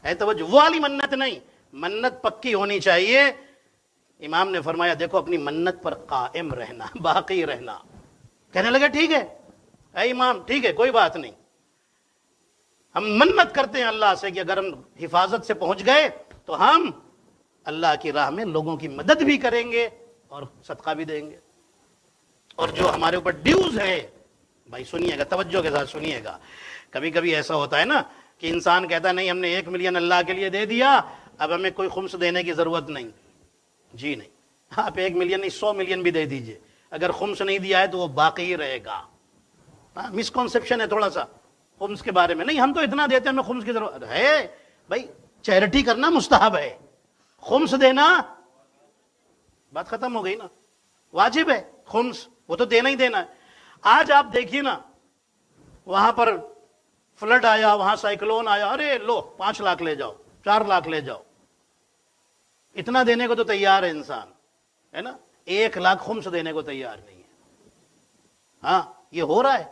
B: ہے توجہ، وہ والی منت نہیں، منت پکی ہونی چاہیے۔ امام نے فرمایا دیکھو اپنی منت پر قائم رہنا، باقی رہنا۔ کہنے لگا ٹھیک ہے اے امام، ٹھیک ہے کوئی بات نہیں، ہم منت کرتے ہیں اللہ سے کہ اگر ہم حفاظت سے پہنچ گئے تو ہم اللہ کی راہ میں لوگوں کی مدد بھی کریں گے اور صدقہ بھی دیں گے، اور جو ہمارے اوپر ڈیوز ہے، بھائی سنیے گا، توجہ کے ساتھ سنیے گا۔ کبھی کبھی ایسا ہوتا ہے نا کہ انسان کہتا ہے نہیں ہم نے 1 ملین اللہ کے لیے دے دیا، اب ہمیں کوئی خمس دینے کی ضرورت نہیں۔ جی نہیں، آپ 1 ملین نہیں 100 ملین بھی دے دیجئے، اگر خمس نہیں دیا ہے تو وہ باقی ہی رہے گا۔ مسکنسیپشن ہے تھوڑا سا خمس کے بارے میں، نہیں ہم تو اتنا دیتے ہیں ہمیں خمس کی ضرورت ہے۔ بھائی چیریٹی کرنا مستحب ہے، خمس دینا بات ختم ہو گئی نا، واجب ہے خمس، وہ تو دینا ہی دینا ہے۔ آج آپ دیکھیے نا، وہاں پر فلڈ آیا، وہاں سائیکلون آیا، ارے لو 5 لاکھ لے جاؤ، 4 لاکھ لے جاؤ، اتنا دینے کو تو تیار ہے انسان، ہے نا، 1 لاکھ خمس دینے کو تیار نہیں ہے۔ ہاں یہ ہو رہا ہے،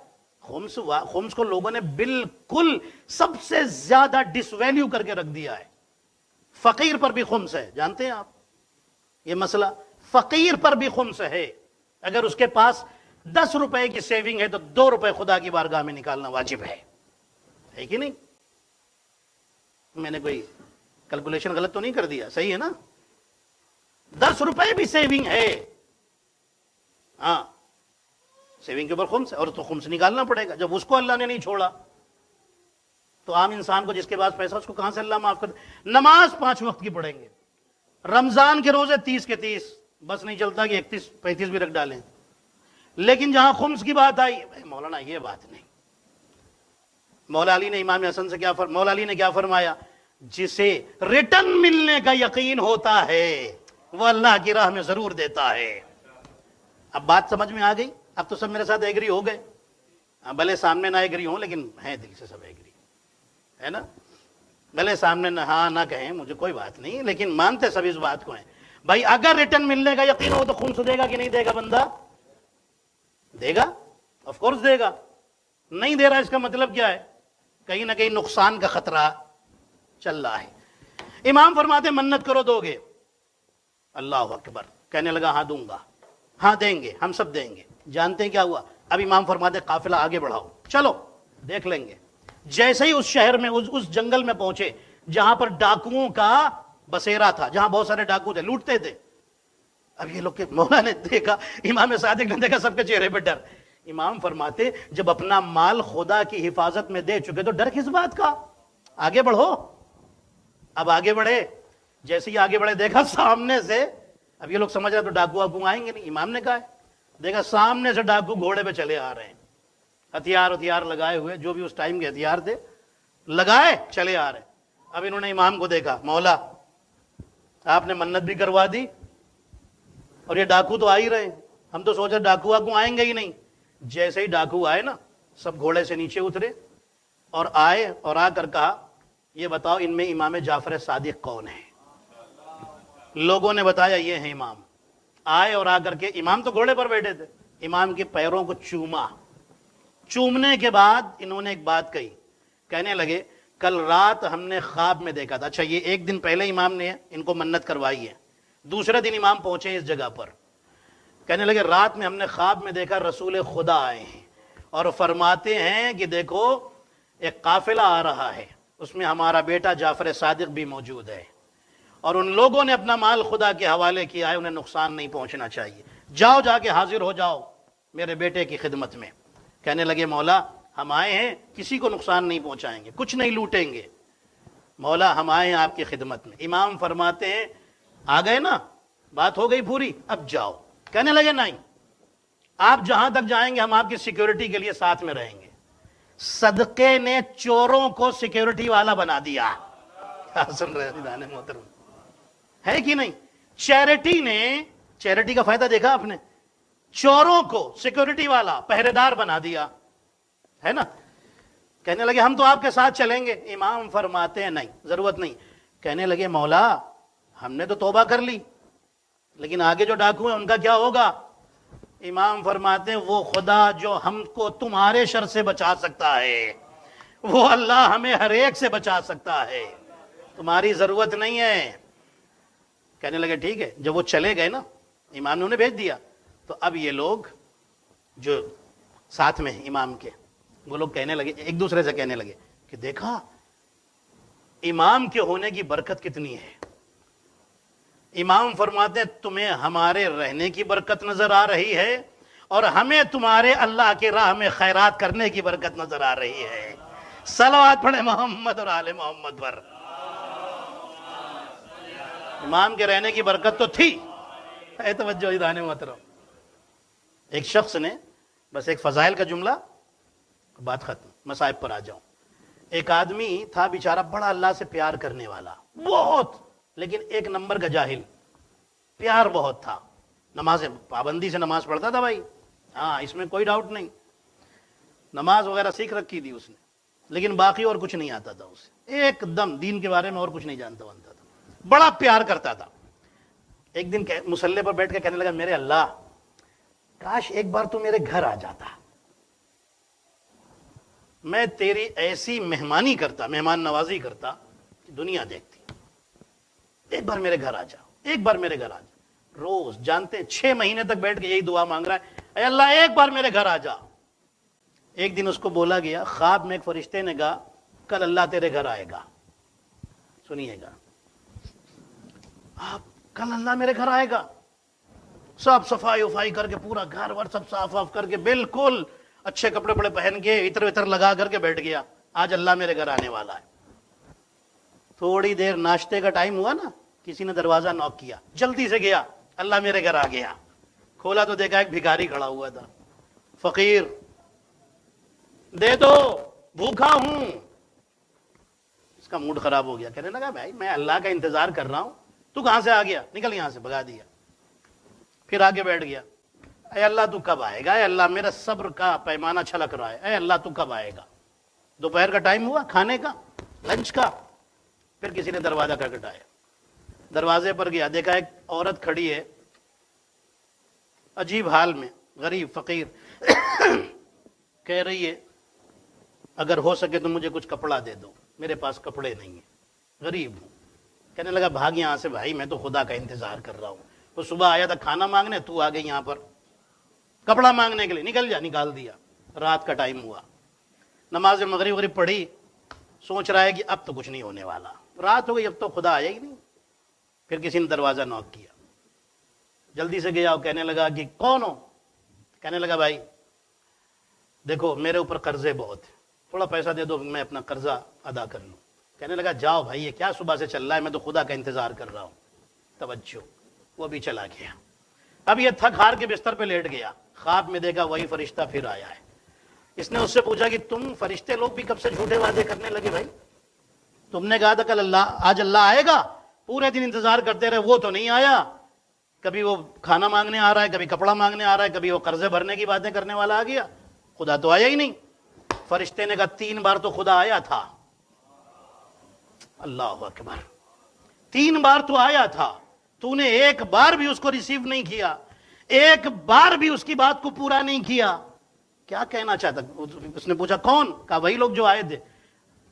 B: خمس کو لوگوں نے بالکل سب سے زیادہ ڈس ویلیو کر کے رکھ دیا ہے۔ فقیر پر بھی خمس ہے، جانتے ہیں آپ یہ مسئلہ؟ فقیر پر بھی خمس ہے، اگر اس کے پاس 10 روپے کی سیونگ ہے تو 2 روپے خدا کی بارگاہ میں نکالنا واجب ہے کہ نہیں؟ میں نے کوئی کیلکولیشن غلط تو نہیں کر دیا؟ صحیح ہے نا؟ 10 روپے بھی سیونگ ہے، ہاں سیونگ کے اوپر خمس ہے، اور تو خمس نکالنا پڑے گا۔ جب اس کو اللہ نے نہیں چھوڑا تو عام انسان کو جس کے پاس پیسہ، اس کو کہاں سے اللہ معاف کر دے؟ نماز 5 وقت کی پڑھیں گے، رمضان کے روزے 30 کے 30، بس نہیں چلتا کہ 31 35 بھی رکھ ڈالیں، لیکن جہاں خمس کی بات آئی، مولانا یہ بات نہیں۔ مولا علی نے امام حسن سے مولا علی نے کیا فرمایا؟ جسے ریٹرن ملنے کا یقین ہوتا ہے وہ اللہ کی راہ میں ضرور دیتا ہے۔ اب بات سمجھ میں آ گئی؟ اب تو سب میرے ساتھ ایگری ہو گئے، بھلے سامنے نہ ایگری ہوں لیکن ہیں دل سے سب ایگری، ہے نا؟ بھلے سامنے نہ ہاں نہ کہیں، مجھے کوئی بات نہیں، لیکن مانتے سب اس بات کو ہیں۔ بھائی اگر ریٹرن ملنے کا یقین ہو تو خمس دے گا کہ نہیں دے گا؟ بندہ دے گا، آف کورس دے گا۔ نہیں دے رہا اس کا مطلب کیا ہے؟ کہیں نہ کہیں نقصان کا خطرہ چل رہا ہے۔ امام فرماتے منت کرو دو گے؟ اللہ اکبر، کہنے لگا ہاں دوں گا، ہاں دیں گے، ہم سب دیں گے۔ جانتے ہیں کیا ہوا؟ اب امام فرماتے قافلہ آگے بڑھاؤ، چلو دیکھ لیں گے۔ جیسے ہی اس شہر میں اس جنگل میں پہنچے جہاں پر ڈاکوؤں کا بسیرا تھا، جہاں بہت سارے ڈاکو تھے، لوٹتے تھے۔ اب یہ لوگ مولا نے دیکھا، امام صادق نے دیکھا، سب کے چہرے پہ ڈر۔ امام فرماتے جب اپنا مال خدا کی حفاظت میں دے چکے تو ڈر کس بات کا؟ آگے بڑھو۔ اب آگے بڑھے، جیسے ہی آگے بڑھے دیکھا سامنے سے، اب یہ لوگ سمجھ رہے تو ڈاکو واکو آئیں گے نہیں، امام نے کہا ہے، دیکھا سامنے سے ڈاکو گھوڑے پہ چلے آ رہے ہیں، ہتھیار لگائے ہوئے، جو بھی اس ٹائم کے ہتھیار تھے لگائے چلے آ رہے ہیں۔ اب انہوں نے امام کو دیکھا، مولا آپ نے منت بھی کروا دی اور یہ ڈاکو تو آ ہی رہے ہیں، ہم تو سوچ رہے ڈاکو واکو آئیں گے ہی نہیں۔ جیسے ہی ڈاکو آئے نا، سب گھوڑے سے نیچے اترے اور آئے اور آ کر کہا یہ بتاؤ ان میں امام جعفر صادق کون ہے؟ لوگوں نے بتایا یہ ہیں امام۔ آئے اور آ کر کے، امام تو گھوڑے پر بیٹھے تھے، امام کے پیروں کو چوما۔ چومنے کے بعد انہوں نے ایک بات کہی، کہنے لگے کل رات ہم نے خواب میں دیکھا تھا۔ اچھا، یہ ایک دن پہلے امام نے ان کو منت کروائی ہے، دوسرے دن امام پہنچے اس جگہ پر، کہنے لگے رات میں ہم نے خواب میں دیکھا رسول خدا آئے ہیں اور فرماتے ہیں کہ دیکھو ایک قافلہ آ رہا ہے، اس میں ہمارا بیٹا جعفر صادق بھی موجود ہے، اور ان لوگوں نے اپنا مال خدا کے حوالے کیا ہے، انہیں نقصان نہیں پہنچنا چاہیے، جاؤ جا کے حاضر ہو جاؤ میرے بیٹے کی خدمت میں۔ کہنے لگے مولا ہم آئے ہیں، کسی کو نقصان نہیں پہنچائیں گے، کچھ نہیں لوٹیں گے، مولا ہم آئے ہیں آپ کی خدمت میں۔ امام فرماتے ہیں آ گئے نا، بات ہو گئی پوری، اب جاؤ۔ کہنے لگے نہیں، آپ جہاں تک جائیں گے ہم آپ کی سیکیورٹی کے لیے ساتھ میں رہیں گے۔ صدقے نے چوروں کو سیکیورٹی والا بنا دیا۔ کیا سن رہے ہیں محترم، ہے کہ نہیں؟ چیریٹی نے، چیریٹی کا فائدہ دیکھا آپ نے، چوروں کو سیکیورٹی والا پہرے دار بنا دیا، ہے نا۔ کہنے لگے ہم تو آپ کے ساتھ چلیں گے۔ امام فرماتے ہیں نہیں، ضرورت نہیں۔ کہنے لگے مولا ہم نے تو توبہ کر لی، لیکن آگے جو ڈاکو ہیں ان کا کیا ہوگا؟ امام فرماتے ہیں وہ خدا جو ہم کو تمہارے شر سے بچا سکتا ہے، وہ اللہ ہمیں ہر ایک سے بچا سکتا ہے، تمہاری ضرورت نہیں ہے۔ کہنے لگے ٹھیک ہے۔ جب وہ چلے گئے نا، امام نے انہیں بھیج دیا، تو اب یہ لوگ جو ساتھ میں امام کے، وہ لوگ کہنے لگے، ایک دوسرے سے کہنے لگے کہ دیکھا امام کے ہونے کی برکت کتنی ہے۔ امام فرماتے ہیں تمہیں ہمارے رہنے کی برکت نظر آ رہی ہے اور ہمیں تمہارے اللہ کے راہ میں خیرات کرنے کی برکت نظر آ رہی ہے۔ صلوات پڑھے محمد اور آل محمد پر۔ امام کے رہنے کی برکت تو تھی، اے توجہ عزیزان محترم۔ ایک شخص نے، بس ایک فضائل کا جملہ، بات ختم، مصائب پر آ جاؤں۔ ایک آدمی تھا بیچارہ بڑا اللہ سے پیار کرنے والا، بہت، لیکن ایک نمبر کا جاہل، پیار بہت تھا، نماز پابندی سے نماز پڑھتا تھا بھائی، ہاں اس میں کوئی ڈاؤٹ نہیں، نماز وغیرہ سیکھ رکھی تھی اس نے، لیکن باقی اور کچھ نہیں آتا تھا اسے، ایک دم دین کے بارے میں اور کچھ نہیں جانتا بنتا تھا، بڑا پیار کرتا تھا۔ ایک دن مصلی پر بیٹھ کے کہنے لگا میرے اللہ کاش ایک بار تو میرے گھر آ جاتا، میں تیری ایسی مہمانی کرتا، مہمان نوازی کرتا کہ دنیا دیکھتی، ایک بار میرے گھر آ جا، ایک بار میرے گھر آ جا۔ روز جانتے 6 مہینے تک بیٹھ کے یہی دعا مانگ رہا ہے، اے اللہ ایک بار میرے گھر آ جا۔ ایک دن اس کو بولا گیا، خواب میں ایک فرشتے نے کہا کل اللہ تیرے گھر آئے گا، سنیے گا، کل اللہ میرے گھر آئے گا، سب صفائی وفائی کر کے پورا گھر ور سب صاف واف کر کے بالکل اچھے کپڑے پڑے پہن کے عطر وطر لگا کر کے بیٹھ گیا، آج اللہ میرے گھر آنے والا ہے۔ تھوڑی دیر ناشتے کا ٹائم ہوا نا، کسی نے دروازہ نوک کیا، جلدی سے گیا، اللہ میرے گھر آ گیا، کھولا تو دیکھا ایک بھکاری کھڑا ہوا تھا، فقیر، دے دو بھوکا ہوں۔ اس کا موڈ خراب ہو گیا، کہنے لگا بھائی میں اللہ کا انتظار کر رہا ہوں، تو کہاں سے آ گیا، نکل یہاں سے، بھگا دیا۔ پھر آگے بیٹھ گیا، اے اللہ تو کب آئے گا، اے اللہ میرا صبر کا پیمانہ چھلک رہا ہے، اے اللہ تو کب آئے گا۔ دوپہر کا ٹائم ہوا، کھانے کا، لنچ کا، پھر کسی نے دروازہ کھٹکھٹایا، دروازے پر گیا، دیکھا ایک عورت کھڑی ہے عجیب حال میں، غریب فقیر، کہہ رہی ہے اگر ہو سکے تو مجھے کچھ کپڑا دے دو، میرے پاس کپڑے نہیں ہیں، غریب ہوں۔
C: کہنے لگا بھاگ یہاں سے بھائی، میں تو خدا کا انتظار کر رہا ہوں. وہ صبح آیا تھا کھانا مانگنے، تو آ گئی یہاں پر کپڑا مانگنے کے لیے. نکل جا. نکال دیا. رات کا ٹائم ہوا، نماز مغرب پڑھی، سوچ رہا ہے کہ اب تو کچھ نہیں ہونے والا، رات ہو گئی، اب تو خدا آیا ہی نہیں. پھر کسی نے دروازہ نوک کیا، جلدی سے گیا اور کہنے لگا کہ کون ہو؟ کہنے لگا بھائی دیکھو میرے اوپر قرضے بہت ہیں، تھوڑا پیسہ دے دو میں اپنا قرضہ ادا کر لوں. کہنے لگا جاؤ بھائی، یہ کیا صبح سے چل رہا ہے، میں تو خدا کا انتظار کر رہا ہوں. توجہ. وہ بھی چلا گیا. اب یہ تھک ہار کے بستر پہ لیٹ گیا، خواب میں دیکھا وہی فرشتہ پھر آیا ہے. اس نے اس سے پوچھا کہ تم فرشتے لوگ بھی کب سے جھوٹے وعدے کرنے لگے بھائی؟ تم نے کہا تھا کل آج اللہ آئے گا، پورے دن انتظار کرتے رہے، وہ تو نہیں آیا. کبھی وہ کھانا مانگنے آ رہا ہے، کبھی کپڑا مانگنے آ رہا ہے، کبھی وہ قرضے بھرنے کی باتیں کرنے والا آ گیا، خدا تو آیا ہی نہیں. فرشتے نے کہا 3 بار تو خدا آیا تھا. اللہ اکبر. 3 بار تو آیا تھا، تو نے ایک بار بھی اس کو ریسیو نہیں کیا، ایک بار بھی اس کی بات کو پورا نہیں کیا. کیا کہنا چاہتا؟ اس نے پوچھا کون؟ کہا وہی لوگ جو آئے تھے.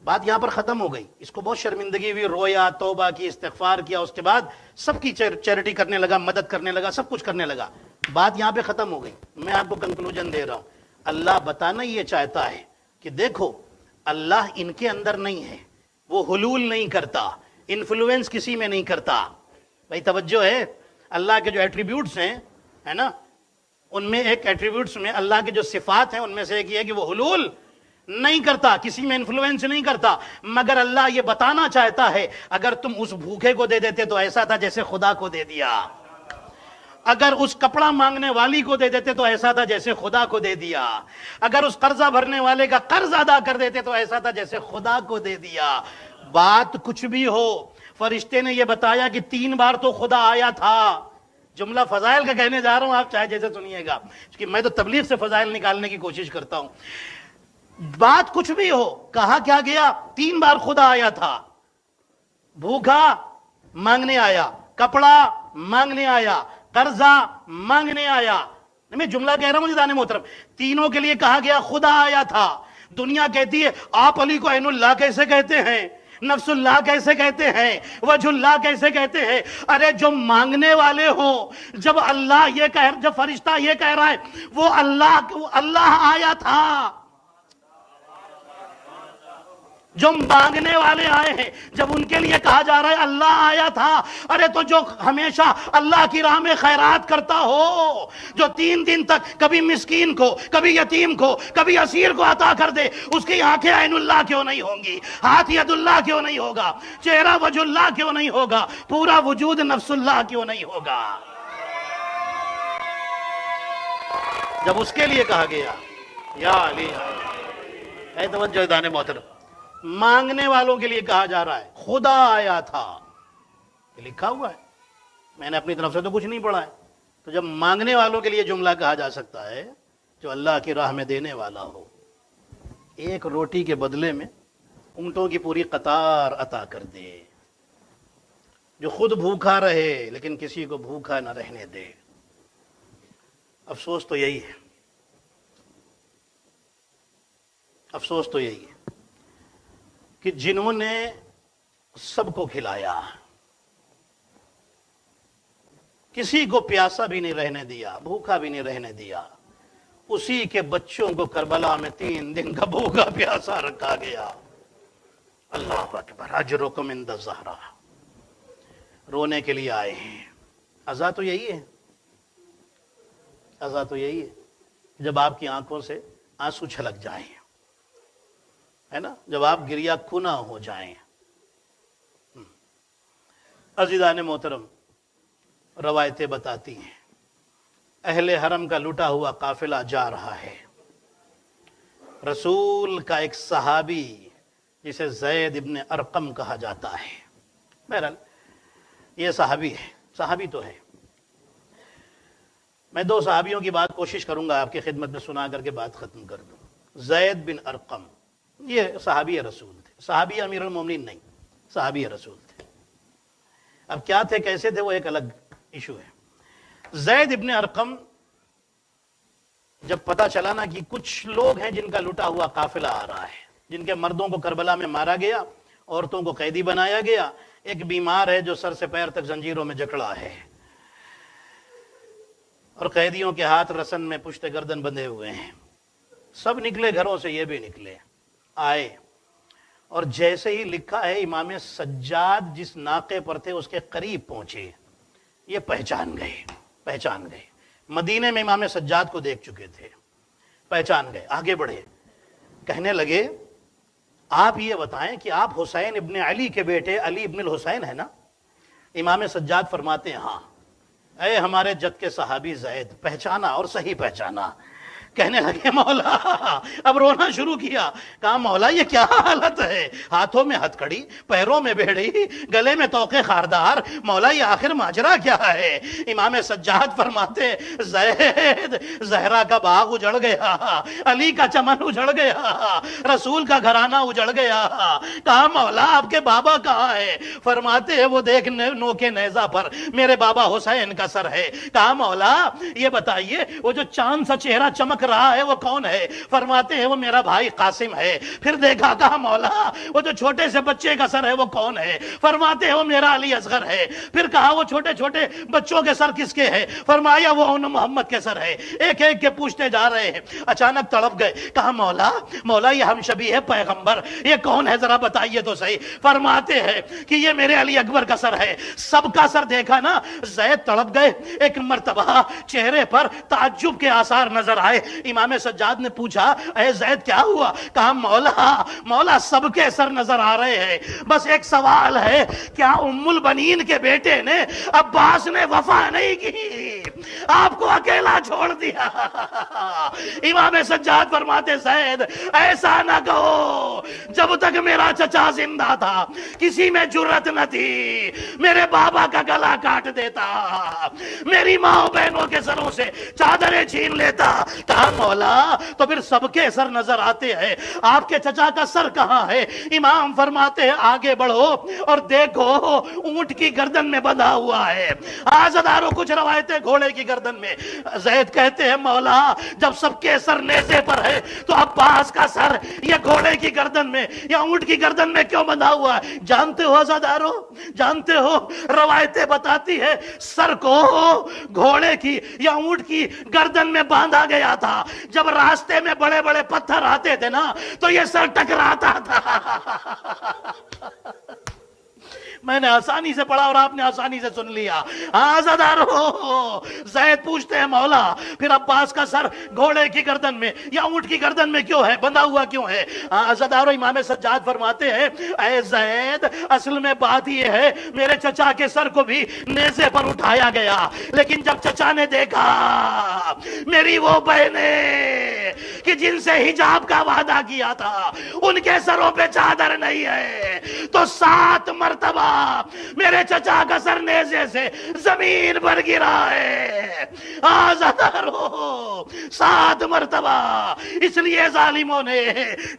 C: بات یہاں پر ختم ہو گئی. اس کو بہت شرمندگی ہوئی، رویا، توبہ کی، استغفار کیا. اس کے بعد سب کی چیریٹی کرنے لگا، مدد کرنے لگا، سب کچھ کرنے لگا. بات یہاں پہ ختم ہو گئی. میں آپ کو کنکلوژن دے رہا ہوں. اللہ بتانا یہ چاہتا ہے کہ دیکھو اللہ ان کے اندر نہیں ہے، وہ حلول نہیں کرتا، انفلوئنس کسی میں نہیں کرتا. بھائی توجہ ہے. اللہ کے جو ایٹریبیوٹس ہیں ہے نا، ان میں ایک ایٹریبیوٹس میں اللہ کے جو صفات ہیں ان میں سے ایک یہ ہے کہ وہ حلول نہیں کرتا، کسی میں انفلوئنس نہیں کرتا. مگر اللہ یہ بتانا چاہتا ہے اگر تم اس بھوکے کو دے دیتے تو ایسا تھا جیسے خدا کو دے دیا، اگر اس کپڑا مانگنے والی کو دے دیتے تو ایسا تھا جیسے خدا کو دے دیا، اگر اس قرضہ بھرنے والے کا قرض ادا کر دیتے تو ایسا تھا جیسے خدا کو دے دیا. بات کچھ بھی ہو، فرشتے نے یہ بتایا کہ 3 بار تو خدا آیا تھا. جملہ فضائل کا کہنے جا رہا ہوں، آپ چاہے جیسے سنیے گا، کیونکہ میں تو تبلیغ سے فضائل نکالنے کی کوشش کرتا ہوں. بات کچھ بھی ہو، کہا کیا گیا؟ 3 بار خدا آیا تھا. بھوکا مانگنے آیا، کپڑا مانگنے آیا، قرضہ مانگنے آیا. میں جملہ کہہ رہا ہوں مجھے محترم، تینوں کے لیے کہا گیا خدا آیا تھا. دنیا کہتی ہے آپ علی کو عین اللہ کیسے کہتے ہیں، نفس اللہ کیسے کہتے ہیں، وجہ اللہ کیسے کہتے ہیں؟ ارے جو مانگنے والے ہوں، جب اللہ یہ جب فرشتہ یہ کہہ رہا ہے وہ اللہ آیا تھا. جو مانگنے والے آئے ہیں جب ان کے لیے کہا جا رہا ہے اللہ آیا تھا. ارے تو جو ہمیشہ اللہ کی راہ میں خیرات کرتا ہو، جو 3 دن تک کبھی مسکین کو، کبھی یتیم کو، کبھی اسیر کو عطا کر دے، اس کی آنکھیں عین اللہ کیوں نہیں ہوں گی؟ ہاتھ ید اللہ کیوں نہیں ہوگا؟ چہرہ وجہ اللہ کیوں نہیں ہوگا؟ پورا وجود نفس اللہ کیوں نہیں ہوگا؟ جب اس کے لیے کہا گیا یا علی، اے توجہ دانے محترم، مانگنے والوں کے لیے کہا جا رہا ہے خدا آیا تھا. یہ لکھا ہوا ہے، میں نے اپنی طرف سے تو کچھ نہیں پڑھا ہے. تو جب مانگنے والوں کے لیے جملہ کہا جا سکتا ہے جو اللہ کی راہ میں دینے والا ہو، ایک روٹی کے بدلے میں اونٹوں کی پوری قطار عطا کر دے، جو خود بھوکا رہے لیکن کسی کو بھوکا نہ رہنے دے. افسوس تو یہی ہے، افسوس تو یہی ہے کہ جنہوں نے سب کو کھلایا، کسی کو پیاسا بھی نہیں رہنے دیا، بھوکا بھی نہیں رہنے دیا، اسی کے بچوں کو کربلا میں 3 دن کا بھوکا پیاسا رکھا گیا. اللہ اکبر. اجرکم عند الزہرا، رونے کے لیے آئے ہیں. عزا تو یہی ہے، عزا تو یہی ہے جب آپ کی آنکھوں سے آنسو چھلک جائیں، ہے نا، جب آپ گریا کنا ہو جائیں. عزیزان محترم، روایتیں بتاتی ہیں اہل حرم کا لٹا ہوا قافلہ جا رہا ہے. رسول کا ایک صحابی جسے زید ابن ارقم کہا جاتا ہے، بہرحال یہ صحابی ہے، صحابی تو ہے. میں 2 صحابیوں کی بات کوشش کروں گا آپ کی خدمت میں سنا کر کے بات ختم کر دوں. زید بن ارقم یہ صحابی رسول تھے، صحابی امیر المومنین نہیں، صحابی رسول تھے. اب کیا تھے کیسے تھے وہ ایک الگ ایشو ہے. زید ابن ارقم جب پتا چلا نا کہ کچھ لوگ ہیں جن کا لٹا ہوا قافلہ آ رہا ہے، جن کے مردوں کو کربلا میں مارا گیا عورتوں کو قیدی بنایا گیا، ایک بیمار ہے جو سر سے پیر تک زنجیروں میں جکڑا ہے، اور قیدیوں کے ہاتھ رسن میں پشت گردن بندھے ہوئے ہیں۔ سب نکلے گھروں سے، یہ بھی نکلے، آئے، اور جیسے ہی لکھا ہے امام سجاد جس ناقے پر تھے اس کے قریب پہنچے، یہ پہچان گئے، مدینے میں امام سجاد کو دیکھ چکے تھے، پہچان گئے، آگے بڑھے، کہنے لگے آپ یہ بتائیں کہ آپ حسین ابن علی کے بیٹے علی ابن الحسین ہیں نا؟ امام سجاد فرماتے ہیں ہاں۔ اے ہمارے جد کے صحابی زید، پہچانا اور صحیح پہچانا۔ کہنے لگے مولا، اب رونا شروع کیا، کہا مولا یہ کیا حالت ہے، ہاتھوں میں ہتھکڑی، پیروں میں بیڑی، گلے میں توقے خاردار، مولا یہ آخر ماجرا کیا ہے؟ امام سجاد فرماتے زید، زہرا کا باغ اجڑ گیا، علی کا چمن اجڑ گیا، رسول کا گھرانہ اجڑ گیا۔ کہا مولا آپ کے بابا کہاں ہے؟ فرماتے ہیں وہ دیکھ نوکے نیزہ پر میرے بابا حسین کا سر ہے۔ کہا مولا یہ بتائیے وہ جو چاند سا چہرہ چمک رہا ہے وہ کون ہے؟ فرماتے ہیں وہ میرا بھائی قاسم ہے۔ پھر دیکھا، کہا مولا وہ جو چھوٹے سے بچے کا سر ہے وہ کون ہے؟ فرماتے ہیں وہ میرا علی اصغر ہے۔ پھر کہا وہ چھوٹے چھوٹے بچوں کے سر کس کے ہیں؟ فرمایا وہ ان محمد کے سر ہے۔ ایک ایک کے پوچھتے جا رہے ہیں، اچانک تڑپ گئے، کہا مولا یہ ہم شبیہ پیغمبر، یہ کون ہے ذرا بتائیے تو صحیح۔ فرماتے ہیں کہ یہ میرے علی اکبر کا سر ہے۔ سب کا سر دیکھا نا، زید تڑپ گئے۔ ایک مرتبہ چہرے پر تعجب کے آثار نظر آئے۔ امام سجاد نے پوچھا اے زید کیا ہوا؟ کہا مولا سب کے سر نظر آ رہے ہیں، بس ایک سوال ہے، کیا ام البنین کے بیٹے نے عباس نے وفا نہیں کی، آپ کو اکیلا چھوڑ دیا؟ امام سجاد فرماتے زید ایسا نہ کہو، جب تک میرا چچا زندہ تھا کسی میں جرت نہ تھی، میرے بابا کا گلا کاٹ دیتا، میری ماں بہنوں کے سروں سے چادریں چھین لیتا۔ کہا مولا تو پھر سب کے سر نظر آتے ہیں، آپ کے چچا کا سر کہاں ہے؟ امام فرماتے ہیں آگے بڑھو اور دیکھو اونٹ کی گردن میں بندھا ہوا ہے۔ عزادارو کچھ روایتیں گھوڑے کی گردن میں۔ زید کہتے ہیں مولا جب سب کے سر نیزے پر ہے تو عباس کا سر یہ گھوڑے کی گردن میں یا اونٹ کی گردن میں کیوں بندھا ہوا ہے؟ جانتے ہو عزادارو، جانتے ہو روایتیں بتاتی ہے سر کو گھوڑے کی یا اونٹ کی گردن میں باندھا گیا تھا، جب راستے میں بڑے بڑے پتھر آتے تھے نا تو یہ سر ٹکراتا تھا۔ میں نے آسانی سے پڑھا اور آپ نے آسانی سے سن لیا۔ عزادارو زید پوچھتے ہیں مولا پھر عباس کا سر گھوڑے کی گردن میں یا اونٹ کی گردن میں کیوں ہے، بندھا ہوا کیوں ہے؟ عزادارو امام سجاد فرماتے ہیں اے زید اصل میں بات یہ ہے میرے چچا کے سر کو بھی نیزے پر اٹھایا گیا، لیکن جب چچا نے دیکھا میری وہ بہنیں کہ جن سے حجاب کا وعدہ کیا تھا ان کے سروں پہ چادر نہیں ہے، تو 7 مرتبہ میرے چچا کا سر نیزے سے زمین پر گرا ہے۔ آزادارو 7 مرتبہ، اس لیے ظالموں نے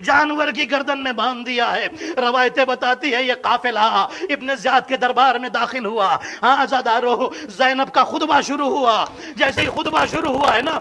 C: جانور کی گردن میں باندھ دیا ہے۔ روایتیں بتاتی ہے یہ قافلہ ابن زیاد کے دربار میں داخل ہوا۔ آزادارو زینب کا خطبہ شروع ہوا، جیسے ہی خطبہ شروع ہوا ہے نا،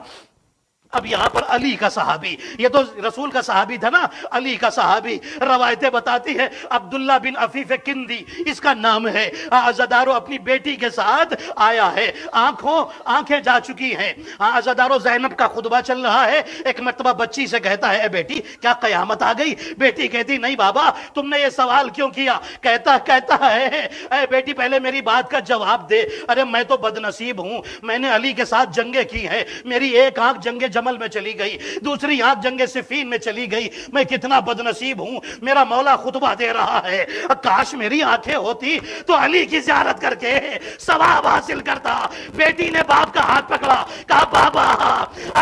C: اب یہاں پر علی کا صحابی، یہ تو رسول کا صحابی تھا نا، علی کا صحابی، روایتیں بتاتی ہے عبداللہ بن عفیف کندی اس کا نام ہے، عزادارو اپنی بیٹی کے ساتھ آیا ہے، آنکھیں جا چکی ہیں۔ عزادارو زینب کا خطبہ چل رہا ہے، ایک مرتبہ بچی سے کہتا ہے اے بیٹی کیا قیامت آ گئی؟ بیٹی کہتی نہیں بابا تم نے یہ سوال کیوں کیا؟ کہتا ہے اے بیٹی پہلے میری بات کا جواب دے۔ ارے میں تو بد نصیب ہوں، میں نے علی کے ساتھ جنگیں کی ہیں، میری ایک آنکھ جنگ جمل میں چلی گئی، دوسری آنکھ جنگ صفین میں چلی گئی، میں کتنا بد نصیب ہوں، میرا مولا خطبہ دے رہا ہے، کاش میری آنکھیں ہوتی تو علی کی زیارت کر کے ثواب حاصل کرتا۔ بیٹی نے باپ کا ہاتھ پکڑا، کہا بابا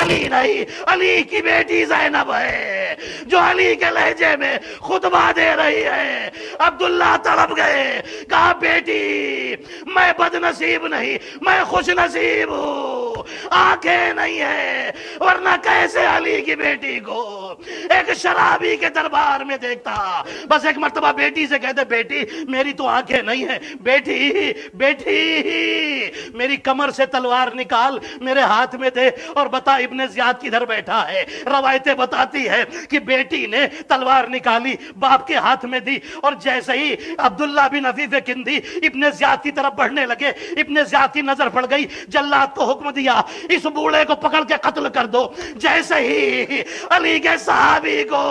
C: علی نہیں، علی کی بیٹی زینب ہے جو علی کے لہجے میں خطبہ دے رہی ہے۔ عبداللہ تڑپ گئے، کہا بیٹی میں بد نصیب نہیں میں خوش نصیب ہوں، آنکھیں نہیں ہے، ورنہ کیسے علی کی بیٹی کو ایک شرابی کے دربار میں دیکھتا؟ بس ایک مرتبہ بیٹی سے کہتے بیٹی میری تو آنکھیں نہیں ہیں، بیٹی بیٹی میری کمر سے تلوار نکال میرے ہاتھ میں دے اور بتا ابن زیاد کدھر بیٹھا ہے۔ روایتیں بتاتی ہے کہ بیٹی نے تلوار نکالی باپ کے ہاتھ میں دی، اور جیسے ہی عبداللہ بن عفیف کندی ابن زیاد کی طرف بڑھنے لگے، ابن زیاد کی نظر پڑ گئی، جلاد کو حکم دیا اس بوڑھے کو پکڑ کے قتل کر دو۔ جیسے ہی علی کے صحابی کو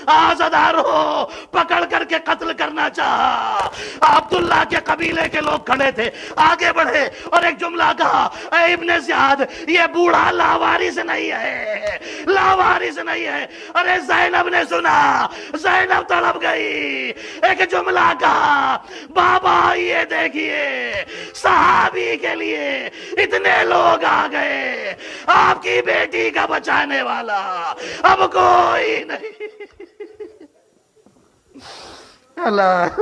C: آزادارو پکڑ کر کے قتل کرنا چاہا، عبداللہ کے قبیلے کے لوگ کھڑے تھے، آگے بڑھے اور ایک جملہ کہا، اے ابن زیاد یہ بوڑھا لاوارث نہیں ہے، لاوارث نہیں ہے۔ ارے زینب نے سنا، زینب تڑپ گئی، ایک جملہ کہا، بابا یہ دیکھیے صحابی کے لیے اتنے لوگ آ گئے، آپ کی بیٹی کا بچانے والا اب کوئی نہیں۔ اللہ